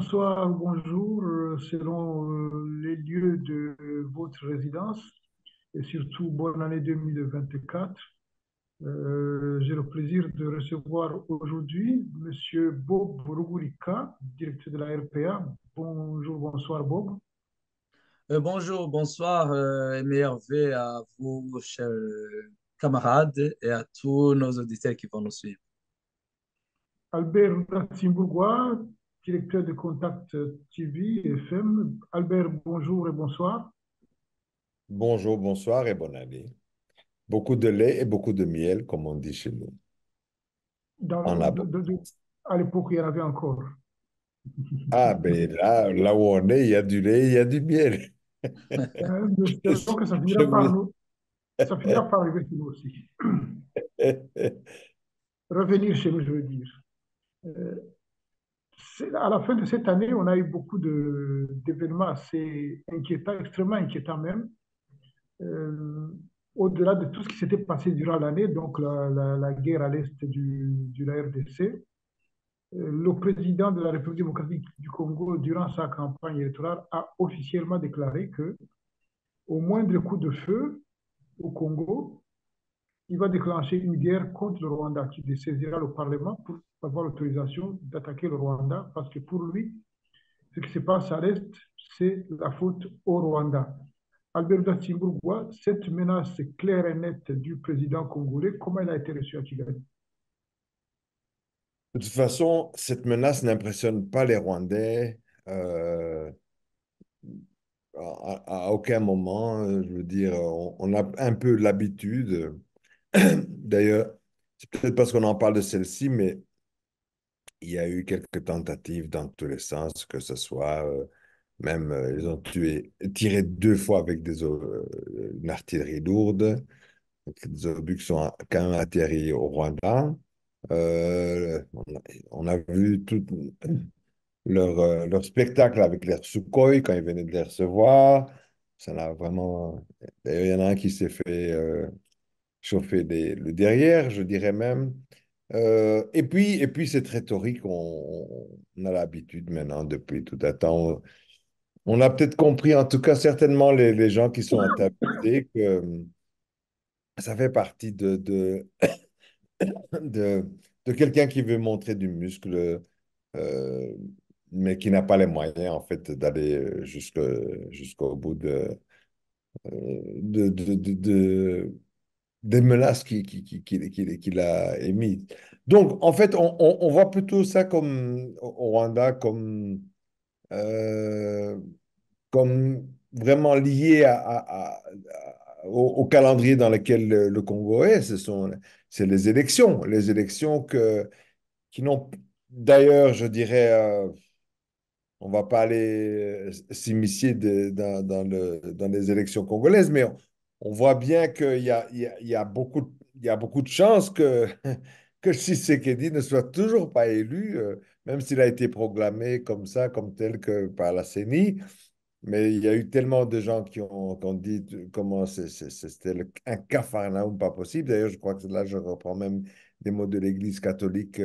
bonsoir, bonjour, selon les lieux de votre résidence et surtout bonne année 2024. J'ai le plaisir de recevoir aujourd'hui Monsieur Bob Rugurika, directeur de la RPA. Bonjour, bonsoir Bob. Bonjour, bonsoir, et meilleurs vœux à vous, chers camarades, et à tous nos auditeurs qui vont nous suivre. Albert Ratsimbourgois, directeur de Contact TV et FM. Albert, bonjour et bonsoir. Bonjour, bonsoir et bonne année. Beaucoup de lait et beaucoup de miel, comme on dit chez nous, en abondance. À l'époque, il y en avait encore. Ah, ben là où on est, il y a du lait, il y a du miel. Nous espérons que ça finira par nous. Ça finira par arriver chez nous aussi. Revenir chez nous, je veux dire. Euh, à la fin de cette année, on a eu beaucoup d'événements assez inquiétants, extrêmement inquiétants même. Euh, Au-delà de tout ce qui s'était passé durant l'année, donc la guerre à l'est de la RDC, le président de la République démocratique du Congo, durant sa campagne électorale, a officiellement déclaré que au moindre coup de feu au Congo, il va déclencher une guerre contre le Rwanda, qui saisira le Parlement pour avoir l'autorisation d'attaquer le Rwanda, parce que pour lui, ce qui se passe à l'Est, c'est la faute au Rwanda. Albert Datsimbourgois, cette menace claire et nette du président congolais, comment elle a été reçue à Kigali? De toute façon, cette menace n'impressionne pas les Rwandais à aucun moment. Je veux dire, on a un peu l'habitude. D'ailleurs, c'est peut-être parce qu'on en parle de celle-ci, mais il y a eu quelques tentatives dans tous les sens, que ce soit même ils ont tiré deux fois avec une artillerie lourde, des obus qui sont quand même atterris au Rwanda. On a vu tout leur spectacle avec l'air Sukhoi quand ils venaient de les recevoir. Ça n'a vraiment. D'ailleurs, il y en a un qui s'est fait chauffer le derrière, je dirais même. Et puis cette rhétorique, on a l'habitude maintenant depuis tout un temps. On a peut-être compris, en tout cas certainement les gens qui sont interviewés, que ça fait partie de, de quelqu'un qui veut montrer du muscle, euh, mais qui n'a pas les moyens en fait d'aller jusqu'au bout des menaces qu'il a émises. Donc, en fait, on voit plutôt ça comme au Rwanda, euh, comme vraiment lié au calendrier dans lequel le Congo est. C'est les élections qui n'ont, d'ailleurs, je dirais, on va pas aller s'immiscer dans les élections congolaises, mais on voit bien il y a beaucoup de chances que Tshisekedi ne soit toujours pas élu, même s'il a été proclamé comme ça, comme tel que par la CENI. Mais il y a eu tellement de gens qui ont dit comment c'était un capharnaüm pas possible. D'ailleurs, je crois que là, je reprends même des mots de l'Église catholique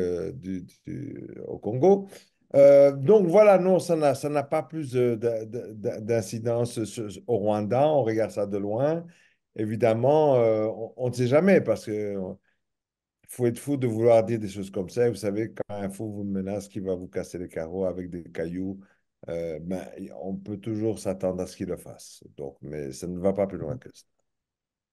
au Congo. Donc voilà, non, ça n'a pas plus d'incidence au Rwanda. On regarde ça de loin. Évidemment, on ne sait jamais parce que faut être fou de vouloir dire des choses comme ça. Vous savez, quand un fou vous menace qu'il va vous casser les carreaux avec des cailloux, ben, on peut toujours s'attendre à ce qu'il le fasse. Donc, mais ça ne va pas plus loin que ça.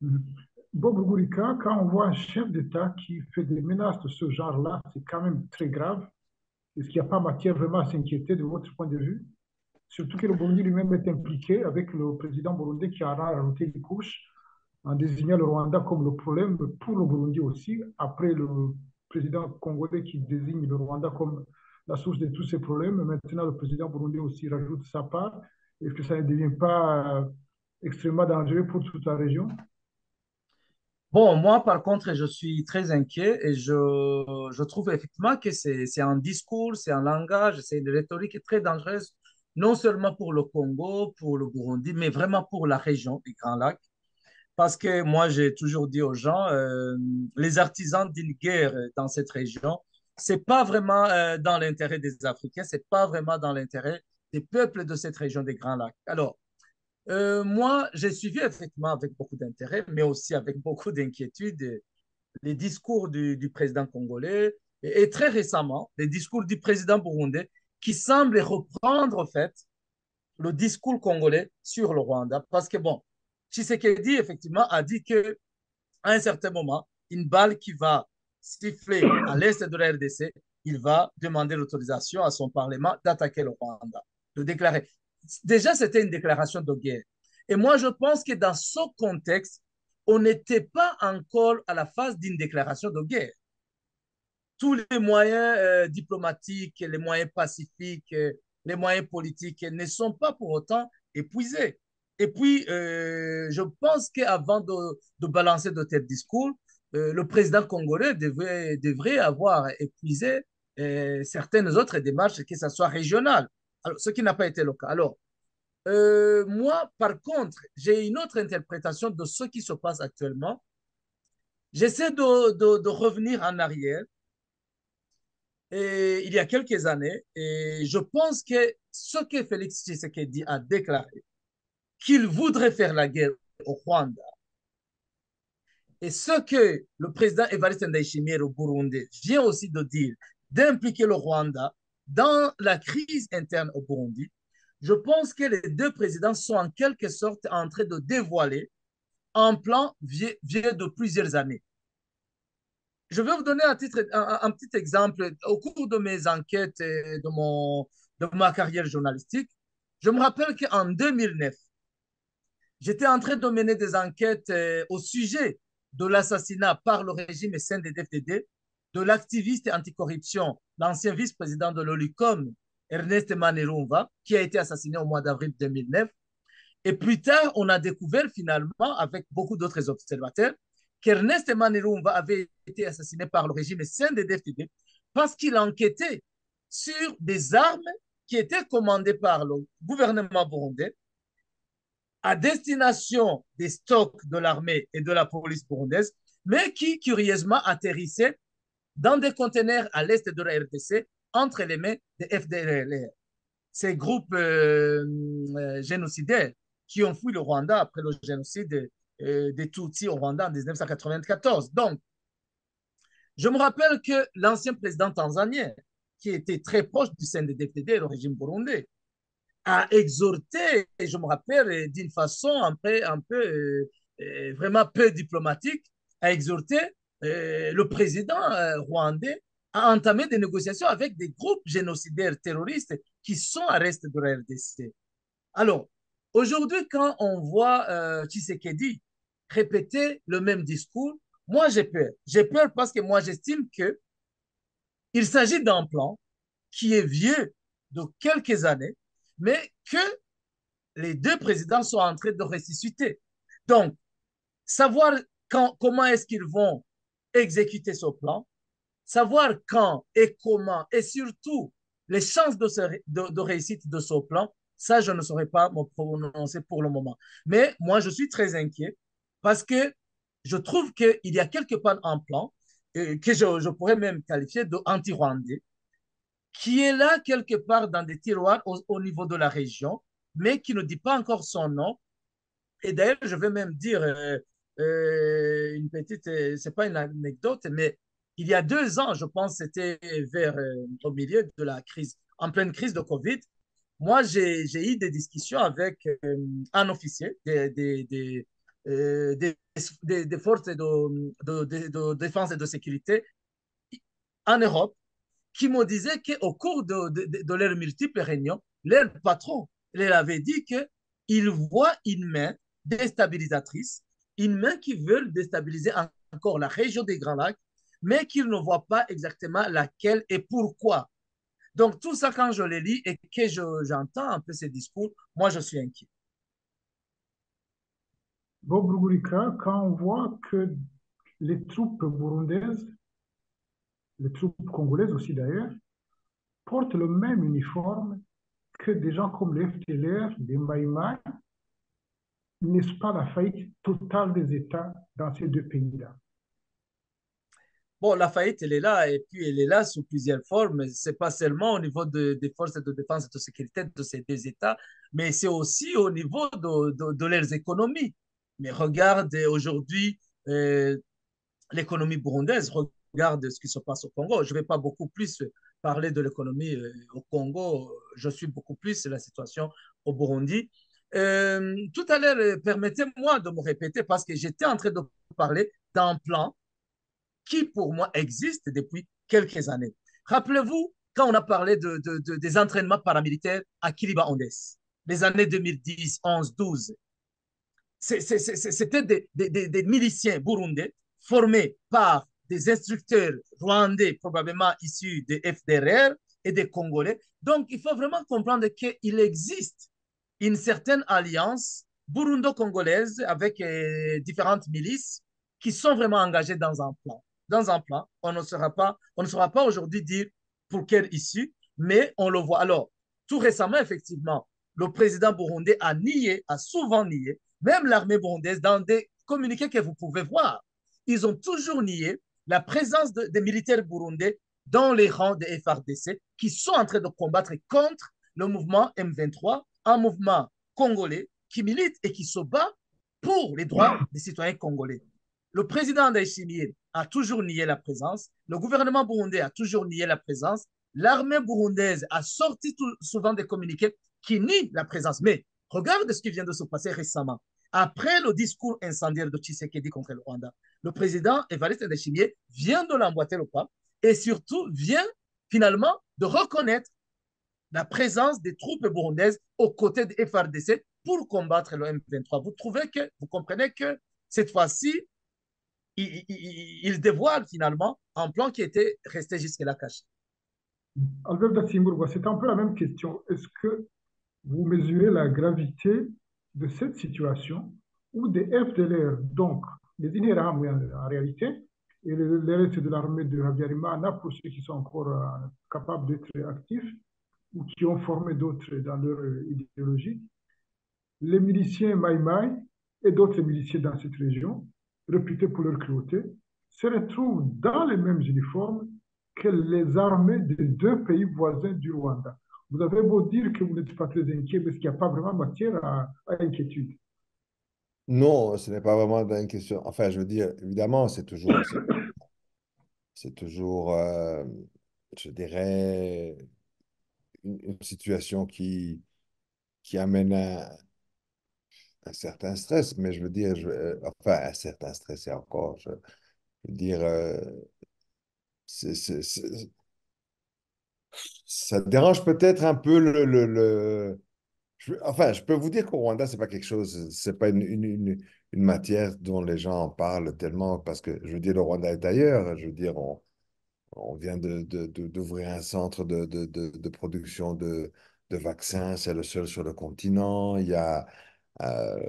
Mhm. Bob Rugurika, quand on voit un chef d'État qui fait des menaces de ce genre-là, c'est quand même très grave. Est-ce qu'il n'y a pas matière vraiment à s'inquiéter de votre point de vue? Surtout que le Burundi lui-même est impliqué avec le président burundais qui a rajouté une couche en désignant le Rwanda comme le problème pour le Burundi aussi, après le président congolais qui désigne le Rwanda comme la source de tous ces problèmes. Maintenant, le président burundais aussi rajoute sa part. Est-ce que ça ne devient pas extrêmement dangereux pour toute la région? Bon, moi, par contre, je suis très inquiet et je trouve effectivement que c'est un discours, c'est un langage, c'est une rhétorique très dangereuse, non seulement pour le Congo, pour le Burundi, mais vraiment pour la région du Grand Lac. Parce que moi, j'ai toujours dit aux gens, les artisans d'une guerre dans cette région c'est pas vraiment dans l'intérêt des Africains, c'est pas vraiment dans l'intérêt des peuples de cette région des Grands Lacs. Alors, moi, j'ai suivi effectivement avec beaucoup d'intérêt, mais aussi avec beaucoup d'inquiétude les discours du président congolais et très récemment, les discours du président burundais qui semblent reprendre en fait le discours congolais sur le Rwanda. Parce que bon, Tshisekedi effectivement a dit que à un certain moment, une balle qui va siffler à l'est de la RDC, il va demander l'autorisation à son Parlement d'attaquer le Rwanda, de déclarer. Déjà, c'était une déclaration de guerre. Et moi, je pense que dans ce contexte, on n'était pas encore à la phase d'une déclaration de guerre. Tous les moyens diplomatiques, les moyens pacifiques, les moyens politiques ne sont pas pour autant épuisés. Et puis, je pense qu'avant de balancer de tels discours, le président congolais devrait avoir épuisé certaines autres démarches, que ce soit régionales, alors, ce qui n'a pas été le cas. Alors, moi, par contre, j'ai une autre interprétation de ce qui se passe actuellement. J'essaie de revenir en arrière et, il y a quelques années, et je pense que ce que Félix Tshisekedi a déclaré, qu'il voudrait faire la guerre au Rwanda, et ce que le président Evariste Ndayishimiye au Burundi vient aussi de dire, d'impliquer le Rwanda dans la crise interne au Burundi, je pense que les deux présidents sont en quelque sorte en train de dévoiler un plan vieux de plusieurs années. Je vais vous donner un petit exemple. Au cours de mes enquêtes et de ma carrière journalistique, je me rappelle qu'en 2009, j'étais en train de mener des enquêtes au sujet de l'assassinat par le régime CNDD-FDD de l'activiste anticorruption, l'ancien vice-président de l'OLUCOM, Ernest Manerumba, qui a été assassiné au mois d'avril 2009. Et plus tard, on a découvert finalement, avec beaucoup d'autres observateurs, qu'Ernest Manerumba avait été assassiné par le régime CNDD-FDD parce qu'il enquêtait sur des armes qui étaient commandées par le gouvernement burundais à destination des stocks de l'armée et de la police burundaise, mais qui, curieusement, atterrissaient dans des conteneurs à l'est de la RDC entre les mains des FDLR, ces groupes génocidaires qui ont fui le Rwanda après le génocide des Tutsis au Rwanda en 1994. Donc, je me rappelle que l'ancien président tanzanien, qui était très proche du CNDD-FDD, le régime burundais, a exhorté, et je me rappelle d'une façon un peu vraiment peu diplomatique, a exhorté le président rwandais à entamer des négociations avec des groupes génocidaires terroristes qui sont à l'est de la RDC. Alors, aujourd'hui, quand on voit Tshisekedi répéter le même discours, moi j'ai peur. J'ai peur parce que moi j'estime qu'il s'agit d'un plan qui est vieux de quelques années, mais que les deux présidents sont en train de ressusciter. Donc, savoir comment est-ce qu'ils vont exécuter ce plan, savoir quand et comment, et surtout les chances de réussite de ce plan, ça, je ne saurais pas me prononcer pour le moment. Mais moi, je suis très inquiet parce que je trouve qu'il y a quelque part un plan que je pourrais même qualifier d'anti-rwandais, qui est là quelque part dans des tiroirs au niveau de la région, mais qui ne dit pas encore son nom. Et d'ailleurs, je vais même dire une petite, c'est pas une anecdote, mais il y a 2 ans, je pense, c'était vers au milieu de la crise, en pleine crise de Covid. Moi, j'ai eu des discussions avec un officier des forces de défense et de sécurité en Europe qui me disait qu'au cours de leurs multiples réunions, leur patron leur avait dit qu'il voit une main déstabilisatrice, une main qui veut déstabiliser encore la région des Grands Lacs, mais qu'il ne voit pas exactement laquelle et pourquoi. Donc, tout ça, quand je les lis et que j'entends un peu ces discours, moi, je suis inquiet. Bob Rugurika, quand on voit que les troupes burundaises, les troupes congolaises aussi d'ailleurs, portent le même uniforme que des gens comme les FTLR, des Maïmaï, n'est-ce pas la faillite totale des États dans ces deux pays-là? bon, la faillite, elle est là, et puis elle est là sous plusieurs formes. Ce n'est pas seulement au niveau des forces de défense et de sécurité de ces deux États, mais c'est aussi au niveau de leurs économies. Mais regarde aujourd'hui l'économie burundaise, regarde ce qui se passe au Congo. Je ne vais pas beaucoup plus parler de l'économie au Congo, je suis beaucoup plus la situation au Burundi. Tout à l'heure, permettez-moi de me répéter parce que j'étais en train de parler d'un plan qui, pour moi, existe depuis quelques années. Rappelez-vous, quand on a parlé des entraînements paramilitaires à Kiliba Ondes, les années 2010, 11, 12, c'était des miliciens burundais formés par des instructeurs rwandais, probablement issus des FDR et des Congolais. Donc, il faut vraiment comprendre qu'il existe une certaine alliance burundo-congolaise avec différentes milices qui sont vraiment engagées dans un plan. Dans un plan, on ne saura pas aujourd'hui dire pour quelle issue, mais on le voit. Alors, tout récemment, effectivement, le président burundais a nié, a souvent nié, même l'armée burundaise, dans des communiqués que vous pouvez voir, ils ont toujours nié la présence des militaires burundais dans les rangs des FRDC qui sont en train de combattre contre le mouvement M23, un mouvement congolais qui milite et qui se bat pour les droits des citoyens congolais. Le président Ndayishimiye a toujours nié la présence, le gouvernement burundais a toujours nié la présence, l'armée burundaise a sorti souvent des communiqués qui nient la présence. Mais regarde ce qui vient de se passer récemment. Après le discours incendiaire de Tshisekedi contre le Rwanda, le président Evariste Ndayishimiye vient de l'emboîter le pas et surtout vient finalement de reconnaître la présence des troupes burundaises aux côtés des FRDC pour combattre le M23. Vous comprenez que cette fois-ci, il dévoile finalement un plan qui était resté jusque-là caché. Albert Dassimbourg, c'est un peu la même question. Est-ce que vous mesurez la gravité de cette situation où des FDLR, donc les INERAM en réalité, et les restes de l'armée de Habyarimana, pour ceux qui sont encore capables d'être actifs ou qui ont formé d'autres dans leur idéologie, les miliciens Maïmaï et d'autres miliciens dans cette région, réputés pour leur cruauté, se retrouvent dans les mêmes uniformes que les armées des deux pays voisins du Rwanda. Vous avez beau dire que vous n'êtes pas très inquiet, parce qu'il n'y a pas vraiment matière à inquiétude. Non, ce n'est pas vraiment une question. Enfin, je veux dire, évidemment, c'est toujours, je dirais, une situation qui amène un certain stress, mais je veux dire, enfin, un certain stress, et encore, je veux dire, c'est, c'est- c'est- ça dérange peut-être un peu enfin, je peux vous dire qu'au Rwanda, c'est pas quelque chose, c'est pas une matière dont les gens en parlent tellement, parce que, je veux dire, le Rwanda est ailleurs, je veux dire, on vient d'ouvrir un centre de production de vaccins, c'est le seul sur le continent. Il y a euh,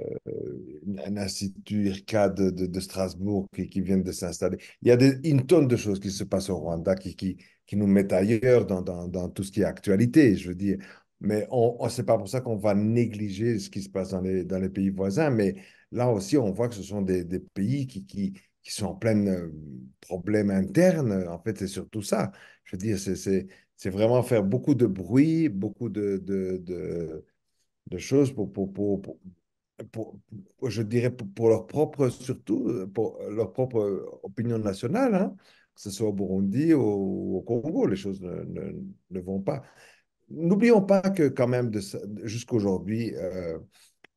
un institut IRCA de Strasbourg qui vient de s'installer. Il y a une tonne de choses qui se passent au Rwanda qui nous mettent ailleurs dans tout ce qui est actualité, je veux dire. Mais c'est pas pour ça qu'on va négliger ce qui se passe dans les pays voisins. Mais là aussi, on voit que ce sont des pays qui sont en plein problème interne. En fait, c'est surtout ça. Je veux dire, c'est vraiment faire beaucoup de bruit, beaucoup de choses je dirais, pour leur propre, surtout, pour leur propre opinion nationale, hein, que ce soit au Burundi ou au Congo, les choses ne vont pas. N'oublions pas que quand même, jusqu'à aujourd'hui,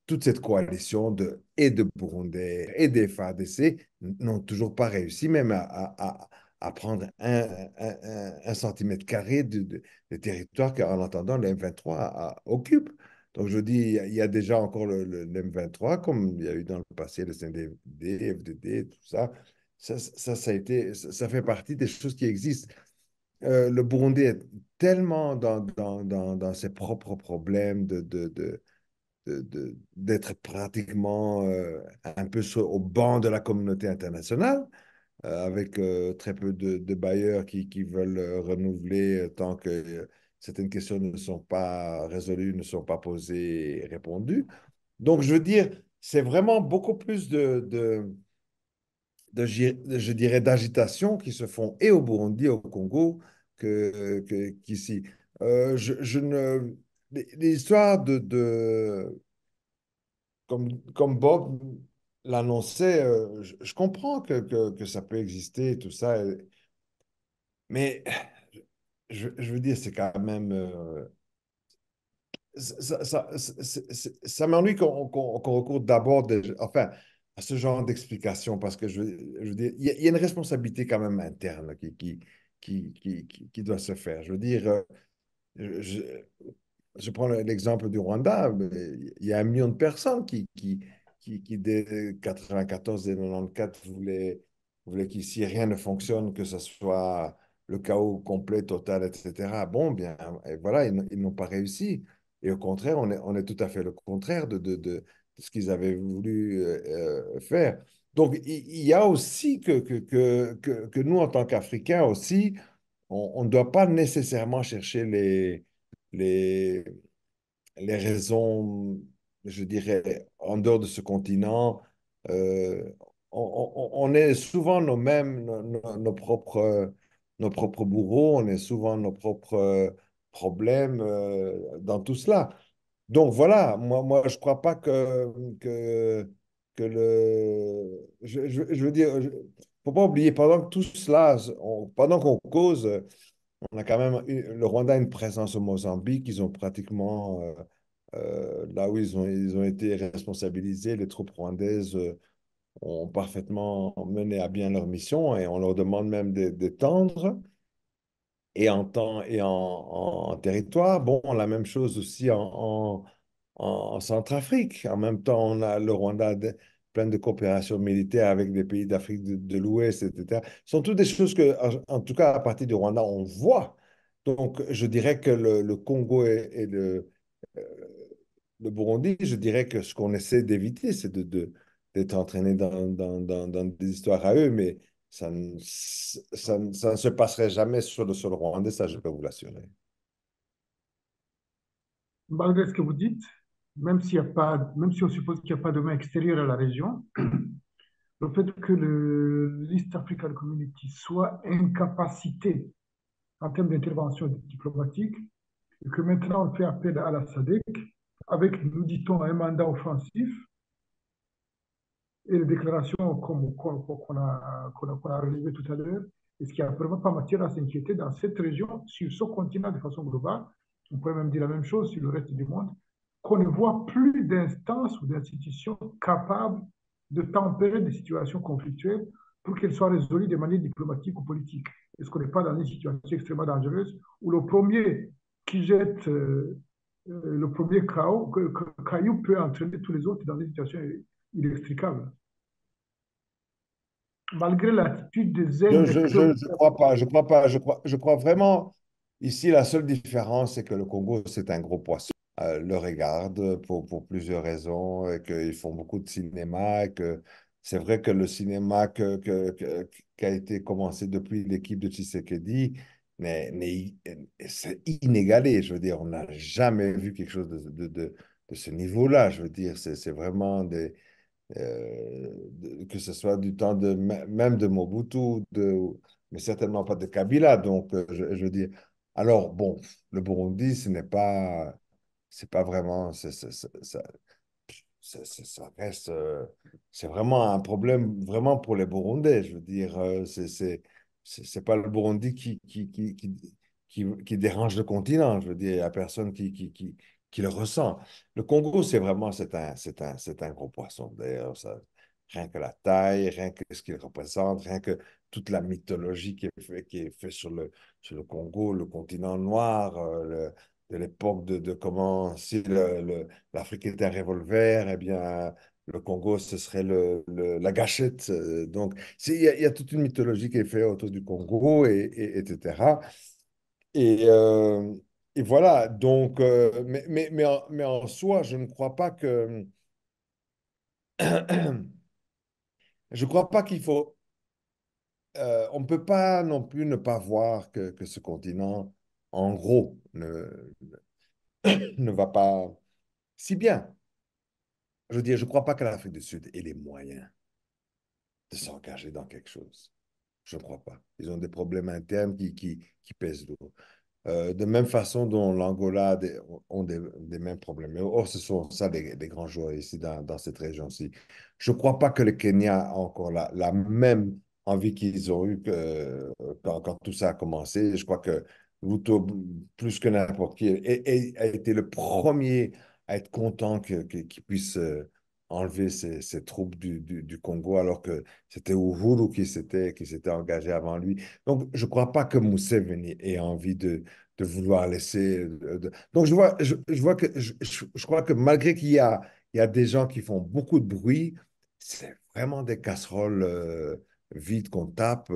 toute cette coalition et de Burundais et des FARDC n'ont toujours pas réussi même à prendre un centimètre carré de territoire qu'en attendant le M23 occupe. Donc je dis, il y a déjà encore le M23, comme il y a eu dans le passé le CNDD, FDD, tout ça. Ça fait partie des choses qui existent. Le Burundi est tellement dans ses propres problèmes d'être pratiquement un peu au banc de la communauté internationale, avec très peu de bailleurs qui veulent renouveler tant que certaines questions ne sont pas résolues, ne sont pas posées et répondues. Donc, je veux dire, c'est vraiment beaucoup plus je dirais, d'agitation qui se font et au Burundi, et au Congo, qu'ici. Je ne... les histoires comme Bob l'annonçait, je comprends que ça peut exister, tout ça, mais je veux dire, c'est quand même... ça m'ennuie qu'on recourt d'abord enfin, à ce genre d'explication parce que je veux dire, il y a une responsabilité quand même interne qui doit se faire. Je veux dire, je, je- je prends l'exemple du Rwanda, mais il y a 1 million de personnes qui dès 94 et 94 voulaient qu'ici rien ne fonctionne, que ce soit le chaos complet, total, etc. Bon, bien, et voilà, ils n'ont pas réussi. Et au contraire, on est tout à fait le contraire de ce qu'ils avaient voulu faire. Donc, il y a aussi que nous, en tant qu'Africains aussi, on ne doit pas nécessairement chercher les, les raisons, je dirais, en dehors de ce continent. euh, on est souvent nous-mêmes, nos propres bourreaux, on est souvent nos propres problèmes dans tout cela. Donc voilà, moi je ne crois pas que je veux dire, il ne faut pas oublier, pendant que tout cela, pendant qu'on cause, on a quand même le Rwanda a une présence au Mozambique. Ils ont pratiquement, là où ils ont été responsabilisés, les troupes rwandaises ont parfaitement mené à bien leur mission et on leur demande même d'étendre et en temps et en territoire. Bon, la même chose aussi en Centrafrique. En même temps, on a le Rwanda plein de coopération militaire avec des pays d'Afrique de l'Ouest, etc. Ce sont toutes des choses que, en tout cas, à partir du Rwanda, on voit. Donc, je dirais que le Congo et euh, le Burundi, je dirais que ce qu'on essaie d'éviter, c'est d'être entraîné dans des histoires à eux, mais ça ne se passerait jamais sur le sol rwandais, ça, je peux vous l'assurer. Malgré ce que vous dites, même s'il y a pas, même si on suppose qu'il n'y a pas de main extérieure à la région, le fait que l'East African Community soit incapacité en termes d'intervention diplomatique et que maintenant on fait appel à la SADC avec, nous dit-on, un mandat offensif et les déclarations qu'on a relevées tout à l'heure, et ce qui a vraiment pas matière à s'inquiéter dans cette région, sur ce continent de façon globale, on pourrait même dire la même chose sur le reste du monde, qu'on ne voit plus d'instances ou d'institutions capables de tempérer des situations conflictuelles pour qu'elles soient résolues de manière diplomatique ou politique. Est-ce qu'on n'est pas dans une situation extrêmement dangereuse où le premier qui jette le premier caillou peut entraîner tous les autres dans des situations inextricables? Malgré l'attitude des uns et des autres. Je crois pas, je crois vraiment, ici, la seule différence, c'est que le Congo, c'est un gros poisson. Le regarde pour plusieurs raisons, et qu'ils font beaucoup de cinéma, et que c'est vrai que le cinéma qui a été commencé depuis l'équipe de Tshisekedi, c'est inégalé. Je veux dire, on n'a jamais vu quelque chose de ce niveau-là. Je veux dire, c'est vraiment que ce soit du temps même de Mobutu, mais certainement pas de Kabila. Donc, je veux dire, alors, bon, le Burundi, c'est pas vraiment, ça reste, c'est vraiment un problème vraiment pour les Burundais. Je veux dire, c'est pas le Burundi qui dérange le continent. Je veux dire, il n'y a personne qui le ressent. Le Congo, c'est vraiment, c'est un gros poisson. D'ailleurs, rien que la taille, rien que ce qu'il représente, rien que toute la mythologie qui est fait sur le Congo, le continent noir, de l'époque de comment, si l'Afrique était un revolver, eh bien, le Congo, ce serait la gâchette. Donc, il y a toute une mythologie qui est faite autour du Congo, etc. Et, euh, et voilà, donc, mais en soi, je ne crois pas que... Je crois pas qu'il faut... on ne peut pas non plus ne pas voir que ce continent, en gros, ne va pas si bien. Je veux dire, je ne crois pas que l'Afrique du Sud ait les moyens de s'engager dans quelque chose. Je ne crois pas. Ils ont des problèmes internes qui pèsent lourd. De même façon dont l'Angola ont des mêmes problèmes. Mais, or, ce sont ça des grands joueurs ici dans cette région-ci. Je ne crois pas que le Kenya a encore la même envie qu'ils ont eu quand tout ça a commencé. Je crois que Ruto, plus que n'importe qui, a été le premier à être content qu'il puisse enlever ses troupes du Congo, alors que c'était Uhuru qui s'était engagé avant lui. Donc, je ne crois pas que Museveni ait envie de vouloir laisser. Donc, je crois que malgré qu'il y a des gens qui font beaucoup de bruit, c'est vraiment des casseroles vides qu'on tape,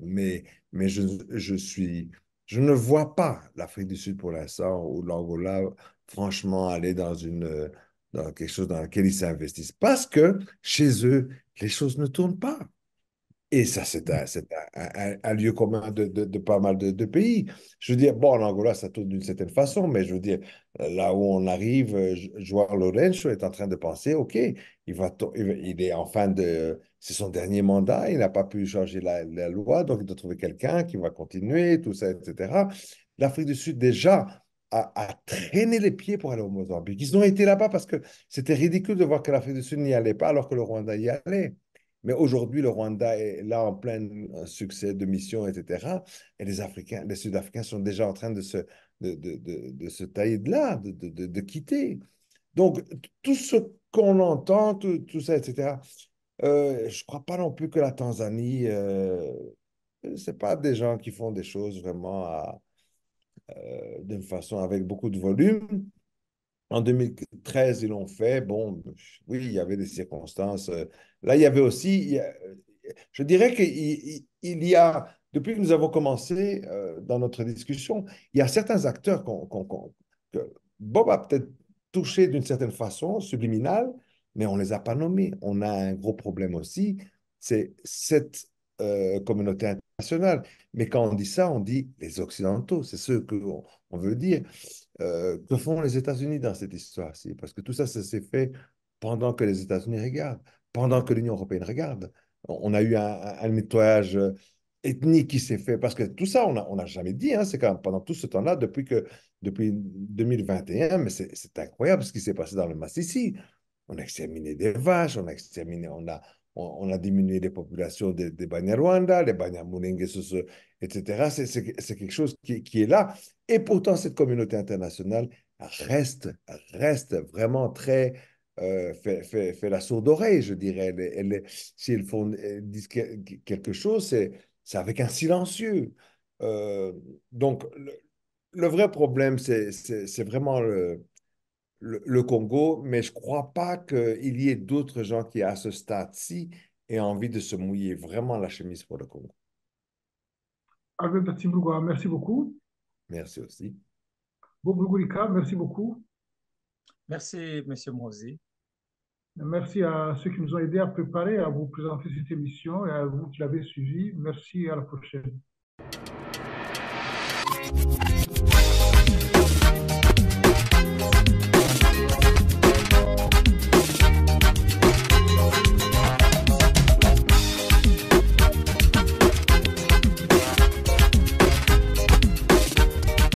mais je ne vois pas l'Afrique du Sud pour l'instant ou l'Angola, franchement, aller dans quelque chose dans lequel ils s'investissent. Parce que chez eux, les choses ne tournent pas. Et ça, c'est un lieu commun de pas mal de pays. Je veux dire, bon, en Angola, ça tourne d'une certaine façon, mais je veux dire, là où on arrive, Joao Lourenço est en train de penser, OK, il est en fin de... C'est son dernier mandat, il n'a pas pu changer la loi, donc il doit trouver quelqu'un qui va continuer, tout ça, etc. L'Afrique du Sud, déjà, a traîné les pieds pour aller au Mozambique. Ils ont été là-bas parce que c'était ridicule de voir que l'Afrique du Sud n'y allait pas alors que le Rwanda y allait. Mais aujourd'hui, le Rwanda est là en plein succès de mission, etc. Et les Sud-Africains sont déjà en train de se tailler de là, de quitter. Donc, tout ce qu'on entend, tout ça, etc., je ne crois pas non plus que la Tanzanie, ce n'est pas des gens qui font des choses vraiment d'une façon avec beaucoup de volume. En 2013, ils l'ont fait. Bon, oui, il y avait des circonstances. Là, il y avait aussi, je dirais qu'il y a, depuis que nous avons commencé dans notre discussion, il y a certains acteurs que Bob a peut-être touché d'une certaine façon, subliminale, mais on ne les a pas nommés. On a un gros problème aussi, c'est cette communauté internationale. Mais quand on dit ça, on dit les Occidentaux, c'est ce qu'on on veut dire. Que font les États-Unis dans cette histoire-ci? Parce que tout ça, ça s'est fait pendant que les États-Unis regardent, pendant que l'Union européenne regarde. On a eu un nettoyage ethnique qui s'est fait, parce que tout ça, on n'a jamais dit, hein, c'est quand même pendant tout ce temps-là, depuis 2021, mais c'est incroyable ce qui s'est passé dans le Massissi. On a exterminé des vaches, on a diminué les populations des Banyarwanda, les Banyamulenge, etc. C'est quelque chose qui est là. Et pourtant, cette communauté internationale reste, reste vraiment très, fait la sourde oreille, je dirais. Si elles disent quelque chose, c'est avec un silencieux. Euh, donc, le vrai problème, c'est vraiment le Congo, mais je ne crois pas qu'il y ait d'autres gens qui, à ce stade-ci, aient envie de se mouiller vraiment la chemise pour le Congo. Albert Tatimbourgoua, merci beaucoup. Merci aussi. Bob Rugurika, merci beaucoup. Merci, Monsieur Mozi. Merci à ceux qui nous ont aidés à préparer, à vous présenter cette émission et à vous qui l'avez suivi. Merci, à la prochaine.